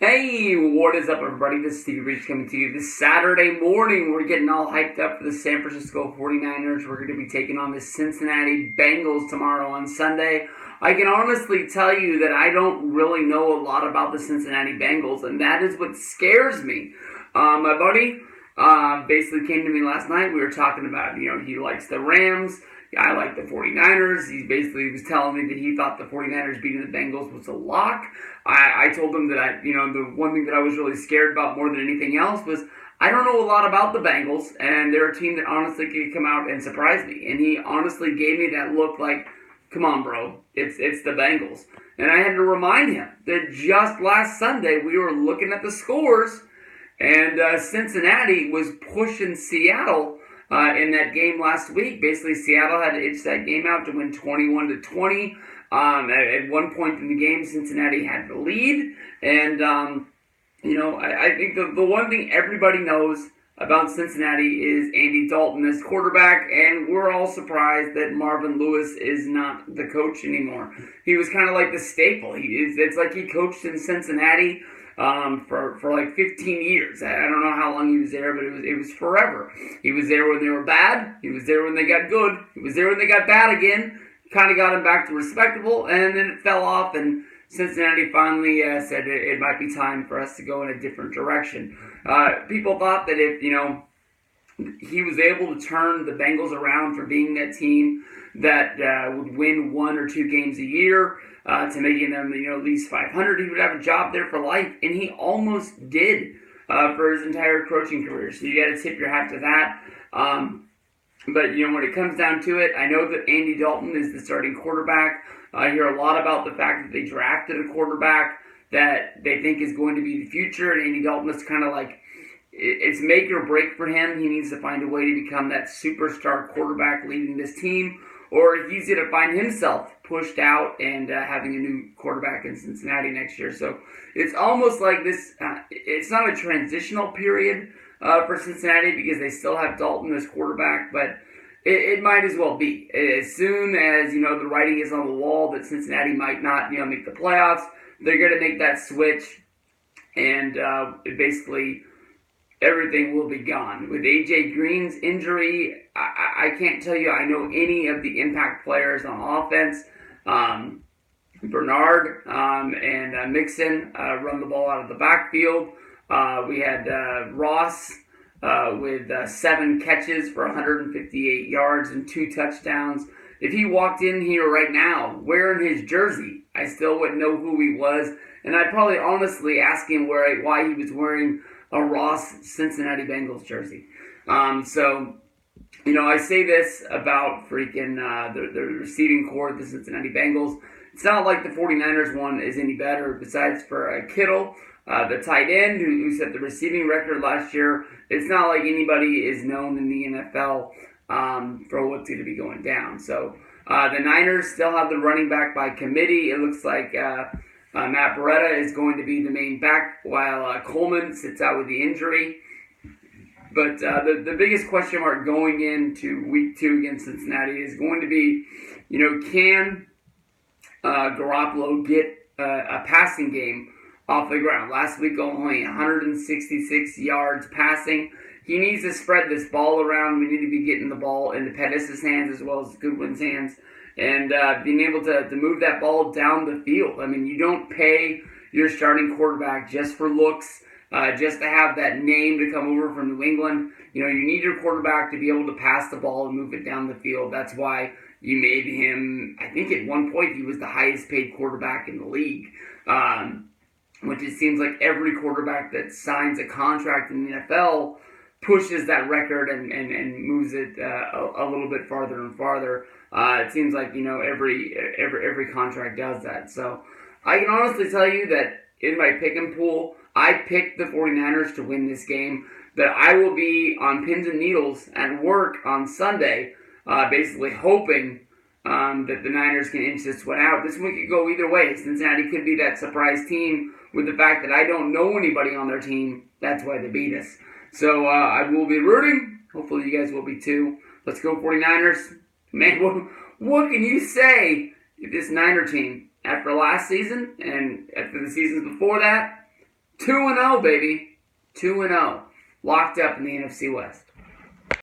Hey, what is up, everybody? This is Stevie Reach coming to you this Saturday morning. We're getting all hyped up for the San Francisco 49ers. We're going to be taking on the Cincinnati Bengals tomorrow on Sunday. I can honestly tell you that I don't really know a lot about the Cincinnati Bengals, and that is what scares me. My buddy basically came to me last night. We were talking about, he likes the Rams. I like the 49ers. He basically was telling me that he thought the 49ers beating the Bengals was a lock. I told him that the one thing that I was really scared about more than anything else was I don't know a lot about the Bengals, and they're a team that honestly could come out and surprise me. And he honestly gave me that look like, come on, bro, it's the Bengals. And I had to remind him that just last Sunday we were looking at the scores, and Cincinnati was pushing Seattle in that game last week. Basically, Seattle had to itch that game out to win 21-20. At one point in the game, Cincinnati had the lead. And, I think the one thing everybody knows about Cincinnati is Andy Dalton as quarterback, and we're all surprised that Marvin Lewis is not the coach anymore. He was kind of like the staple. It's like he coached in Cincinnati for like 15 years. I don't know how long he was there, but it was forever. He was there when they were bad. He was there when they got good. He was there when they got bad again. Kind of got him back to respectable, and then it fell off, and Cincinnati finally said it might be time for us to go in a different direction. People thought that if, he was able to turn the Bengals around from being that team that would win 1 or 2 games a year to making them, at least 500, he would have a job there for life, and he almost did for his entire coaching career. So you got to tip your hat to that. But, when it comes down to it, I know that Andy Dalton is the starting quarterback. I hear a lot about the fact that they drafted a quarterback that they think is going to be the future, and Andy Dalton is kind of like, it's make or break for him. He needs to find a way to become that superstar quarterback leading this team, or he's going to find himself pushed out and having a new quarterback in Cincinnati next year. So it's almost like this, it's not a transitional period for Cincinnati because they still have Dalton as quarterback, but it might as well be. As soon as, the writing is on the wall that Cincinnati might not, make the playoffs, they're going to make that switch, and basically everything will be gone. With A.J. Green's injury, I can't tell you I know any of the impact players on offense. Bernard and Mixon run the ball out of the backfield. We had Ross with 7 catches for 158 yards and 2 touchdowns. If he walked in here right now wearing his jersey, I still wouldn't know who he was, and I'd probably honestly ask him why he was wearing a Ross Cincinnati Bengals jersey. So, I say this about freaking the receiving core of the Cincinnati Bengals. It's not like the 49ers one is any better, besides for Kittle, the tight end who set the receiving record last year. It's not like anybody is known in the NFL for what's going to be going down. So the Niners still have the running back by committee. It looks like Matt Beretta is going to be the main back while Coleman sits out with the injury. But the biggest question mark going into week 2 against Cincinnati is going to be, can Garoppolo get a passing game off the ground? Last week only 166 yards passing. He needs to spread this ball around. We need to be getting the ball into Pettis' hands as well as Goodwin's hands, and being able to move that ball down the field. I mean, you don't pay your starting quarterback just for looks, just to have that name to come over from New England. You need your quarterback to be able to pass the ball and move it down the field. That's why you made him, I think at one point he was the highest paid quarterback in the league, which it seems like every quarterback that signs a contract in the NFL pushes that record and moves it a little bit farther and farther. It seems like, every contract does that. So I can honestly tell you that in my pick and pool, I picked the 49ers to win this game, that I will be on pins and needles at work on Sunday, basically hoping that the Niners can inch this one out. This one could go either way. Cincinnati could be that surprise team with the fact that I don't know anybody on their team. That's why they beat us. So I will be rooting. Hopefully you guys will be too. Let's go 49ers. Man, what can you say if this Niner team, after last season and after the seasons before that, 2-0, baby. 2-0. Locked up in the NFC West.